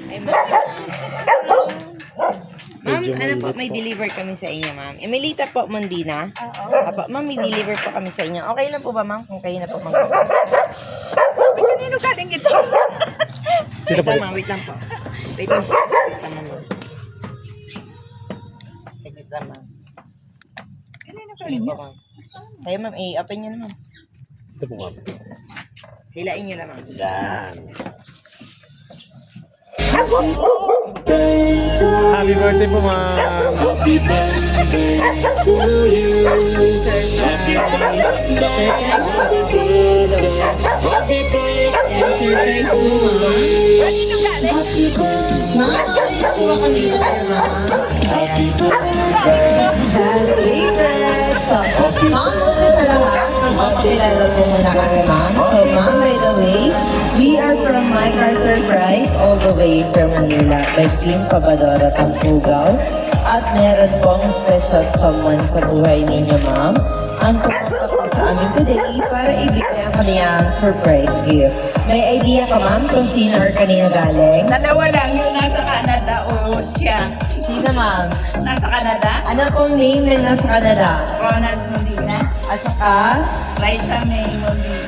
Ay, ma'am. Ma'am, ano po, may deliver kami sa inyo, ma'am. Emelita po, Mondina. Apo, ma'am, may deliver po kami sa inyo. Okay na po ba, ma'am? Kung kayo na po, ma'am. Kanino galing ito? Wait lang, ma'am. Wait lang po. Wait lang po. Wait lang, ma'am. Wait lang, ma'am. Kanino Sige galing po, ito? ma'am. Kayo, ma'am, i-open nyo na, ma'am. Ito po, ma'am. Hilain nyo na, ma'am. Yan. Happy birthday po, ma'am. Happy birthday to you. Happy birthday. Happy birthday. Surprise po, ma'am. Kanino galing? Ma'am, suwa ka dito kayo, ma'am. Ayan. Happy birthday! So, ma'am, muna sa lahat, magpapakilala po muna kami, ma'am. So, ma'am, by the way, we are from My Car Surprise, all the way from Manila, by Team Pabadora Tampugaw. At meron pong special someone sa buhay ninyo, ma'am. Ang pumunta po sa amin today para ibigay ang kaniyang surprise gift. May idea ka, ma'am, kung sino or kanino galing? Dalawa lang yung nasa Canada o siya. Sino, ma'am? Nasa Canada? Ano pong name ng nasa Canada? Ronald Molina. At saka, Raisa May Molina.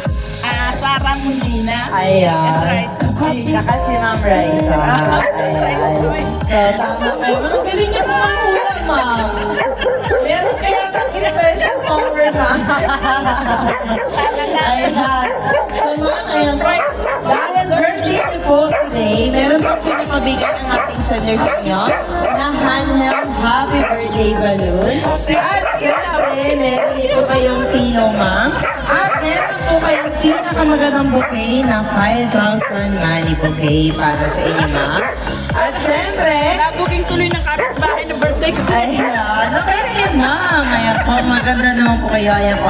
Sarah Molina. ayan. And Raisa May. Saka si Ma'am Raisa. Ayan. So, tama kayo. Ang galing niyo naman muna, ma'am. Meron kaya sa special power, ma'am. Ayan. So, ma'am, ayan po. Dahil birthday niyo po today, meron po pinamabigay ang ating sender sa inyo na handheld happy birthday balloon. At syempre, meron din po kayong pillow, ma'am. At meron po kayong pinakamagandang bouquet na 5,000 money bouquet para sa inyo, ma'am. At syempre, Nabuking tuloy ng kapitbahay na birthday ko. ayan, okay na yun, ma'am. Ayan po, maganda naman po kayo. Ayan po.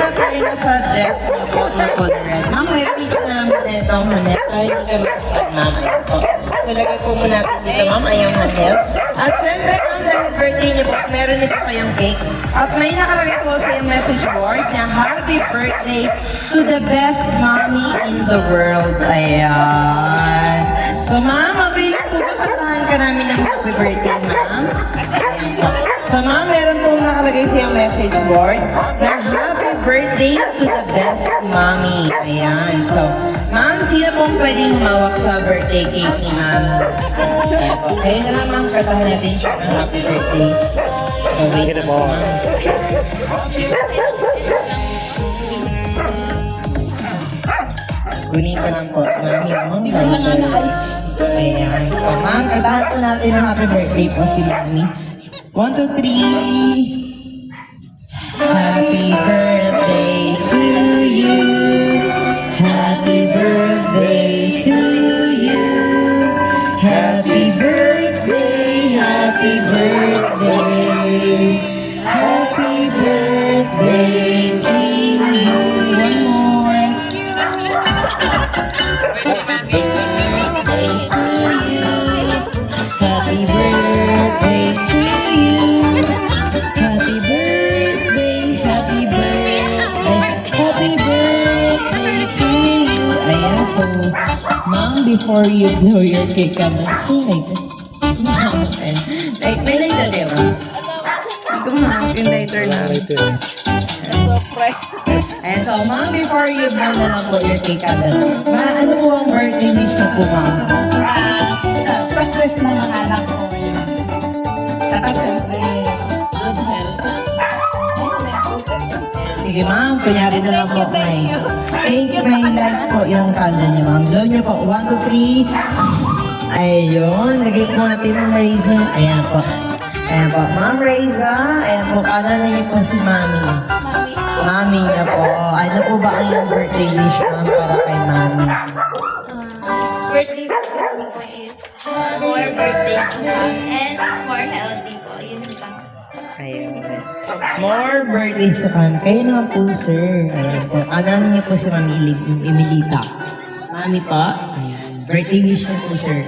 Turn na sa dress niyo po na color red. Ma'am, may piso na lang muna itong hanet. Ay, hindi kayo makasal, ma'am. Ayan po. So, lagay po muna natin dito, ma'am, ayang hanet. At syempre, ma'am, dahil birthday niyo po, meron nito kayong cake. At may nakalagay po sa iyong message board na happy birthday to the best mommy in the world. Ayan. So, ma'am, available po ba? Kantahan ka namin ng happy birthday, ma'am. Ayan po. So, ma'am, meron pong nakalagay sa iyong message board na happy birthday to the best mommy. Ayan. So, ma'am, sino pong pwedeng humawak sa birthday cake ni ma'am? Ayan po. Kaya na lang, ma'am, kantahan natin siya ng happy birthday. So, wait Ito lang po. po, ma'am. Kunin ko lang po, ma'am, yung ayan. So, ma'am, kantahan po natin ng happy birthday po si mami. 1, 2, 3. Happy birthday to you. Happy birthday to you. Happy birthday, happy birthday. Happy birthday to you. One more. Happy birthday to you. Happy birthday to you. Happy birthday, happy birthday, happy birthday to you. Ayan, so, ma'am, before you blow your cake, may lighter din, ma'am. Ito ma'am, yung lighter na. Ito yun. Surprise. Ayan, so, ma'am, before you blow na lang po your cake, ano po ang birthday wish mo po, ma'am? Success ng mga anak ko ngayon. Saka siyempre, good health. Sige, ma'am, kunyari na lang po, may cake, may light po yung candle niyo, ma'am. Blow niyo po, 1, 2, 3. Ayun, lagay po natin ng raisin. Ayan po. Ayan po, Ma'am Raiza. Ayan po, kanan niyo po si Mami. Mami niya po. Ano po ba ang iyong birthday wish, ma'am, para kay Mami? Birthday wish ko po is more birthday and more healthy po. Yun lang. Ayun. More birthdays to come. Kayo naman po, sir. Ayan po. Kanan niyo po si Mami Emilita. Mami po. Ayan. Birthday wish niyo po, sir.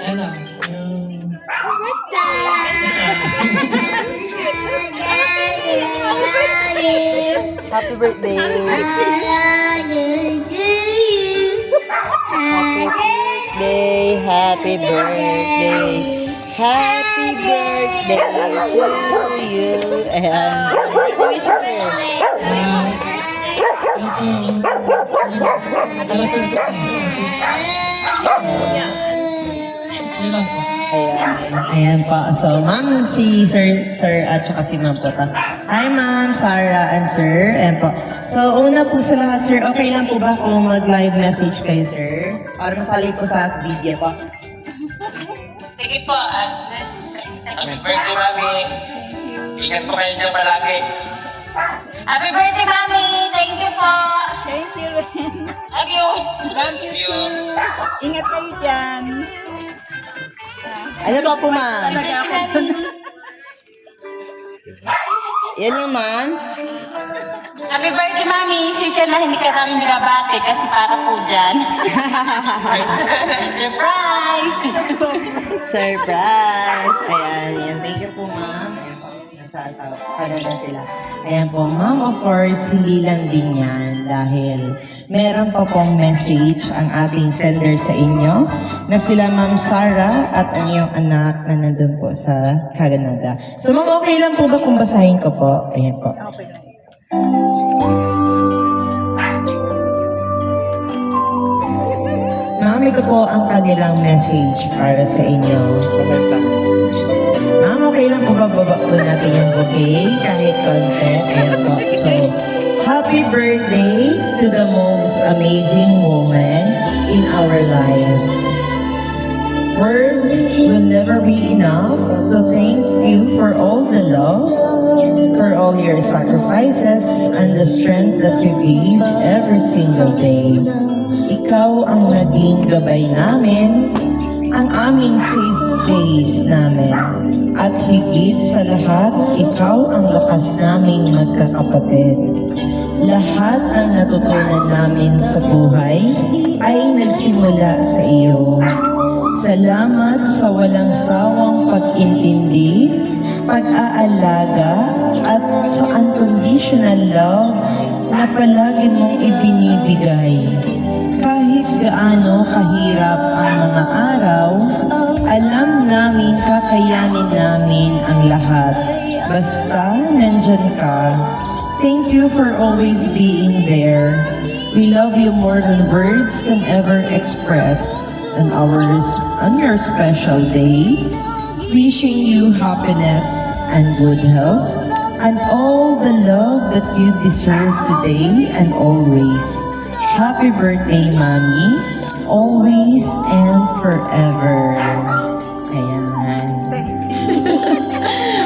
Ano? Happy birthday. Happy birthday. Happy birthday to you. Ayan. Wish Ayan po. So, ma'am, si sir at saka si ma'am po. Hi, ma'am, Sarah, and sir. Ayan po. So, una po sa lahat, sir, okay lang po ba kung mag-live message kayo, sir? Para masali po sa video po. Sige po. Happy birthday, Mami. Ingat po kayo dyan palagi. Happy birthday, Mami. Thank you po. Thank you, Ren. Love you. Love you too. Ingat kayo dyan. Ano ba po, ma'am? Talaga ako dun. Yan yung ma'am. Happy birthday, Mami. Sisya na hindi ka namin binabati kasi para po dyan. Surprise! Surprise! Ayan, yan. Thank you po, ma'am. Ayan po, nasa Canada sila. Ayan po, ma'am, of course, hindi lang din yan dahil meron pa pong message ang ating sender sa inyo na sila Ma'am Sarah at ang iyong anak na nandun po sa Canada. So, ma'am, okay lang po ba kung basahin ko po? Ayan po. Okay lang. Ma'am, ito po ang kanilang message para sa inyo. Ma'am, okay lang po ba baba po natin yung bouquet kahit konti? Ayan po. So, happy birthday to the most amazing woman in our life. Words will never be enough to thank you for all the love, for all your sacrifices, and the strength that you gave every single day. Ikaw ang naging gabay namin, ang aming safe place namin. At higit sa lahat, ikaw ang lakas naming magkakapatid. Lahat ng natutunan namin sa buhay ay nagsimula sa iyo. Salamat sa walang sawang pag-intindi, pag-aalaga, at sa unconditional love na palagi mong ibinibigay. Kahit gaano kahirap ang mga araw, alam namin kakayanin namin ang lahat. Basta nandyan ka. Thank you for always being there. We love you more than words can ever express. On your special day, wishing you happiness and good health and all the love that you deserve today and always. Happy birthday, Mommy, always and forever. Ayan.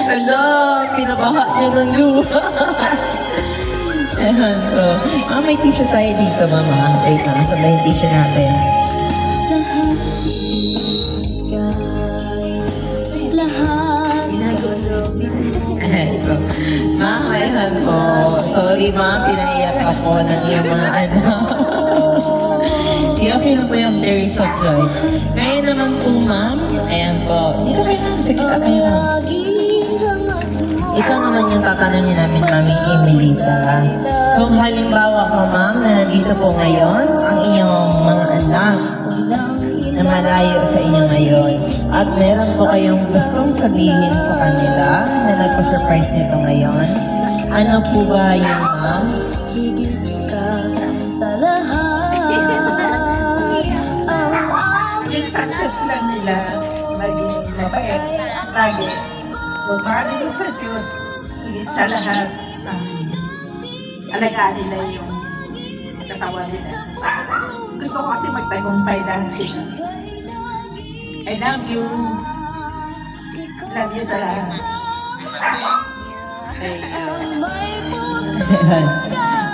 Hello, kinabaha niyo ng luha. Ayan, so, may t-shirt tayo dito, mama. Wait lang, sabay yung t-shirt natin. Ayan, so, ma'am, ayan po. Sorry, ma'am, pinaiyak ako ng iyong mga anak. Okay na po yung Tears of Joy. Ngayon naman po, ma'am, ayan po. Dito kayo, ma'am. Sige, kayo, ma'am. Ikaw naman yung tatanungin namin, Mami Emilita. Kung halimbawa po, ma'am, na nandito po ngayon, ang inyong mga anak na malayo sa inyo ngayon, at meron po kayong gustong sabihin sa kanila na nagpa-surprise nito ngayon, ano po ba yun, ma'am? Yung success lang nila, maging mabait, lagi. Kung maraming sa Diyos, higit sa lahat, alagaan nila yung katawan nila. Gusto ko kasi magtagumpay dahil sila. I love you. Love you sa lahat.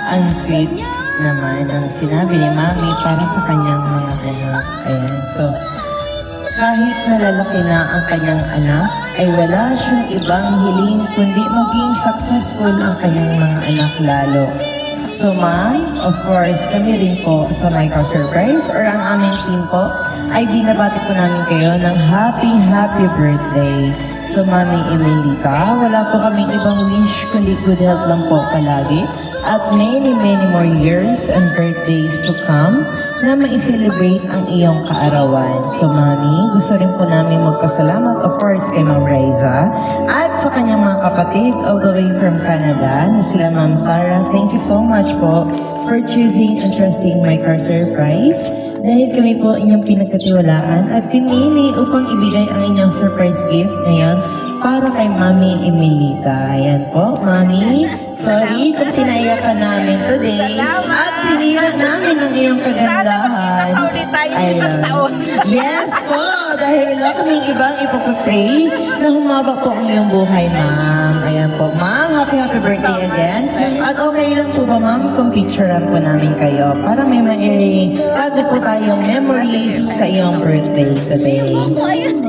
Ang sweet naman ang sinabi ni Mami para sa kanyang mga anak. Ayan. So, kahit nalalaki na ang kanyang anak, ay wala siyang ibang hiling kundi maging successful ang kanyang mga anak lalo. So, ma'am, of course, kami rin po sa Micro Surprise or ang aming team po ay binabati po namin kayo ng happy birthday. So, Mami Emilita, wala po kami ibang wish kundi good health lang po palagi at many more years and birthdays to come na ma-celebrate ang iyong kaarawan. So, Mami, gusto rin po namin magpasalamat, of course, kay Ma'am Raiza at sa kanyang mga kapatid all the way from Canada na sila Ma'am Sarah. Thank you so much po for choosing and trusting My Car Surprise. Dahil kami po inyong pinagkatiwalaan at pinili upang ibigay ang inyong surprise gift ngayon para kay Mami Emilita. Ayan po, Mami. Sorry kung pinaiyak ka namin today. At sinira namin ang iyong kagandahan. Sana ulit tayo sa isang taon. Yes po, dahil wala kaming ibang ipapapray na humaba po ang iyong buhay, Ma'am. Ayan po, Ma'am. Happy birthday again. At okay lang po ba, Ma'am, kung picturean po namin kayo para may ma-airing bago po tayong memories sa iyong birthday today. Ayos.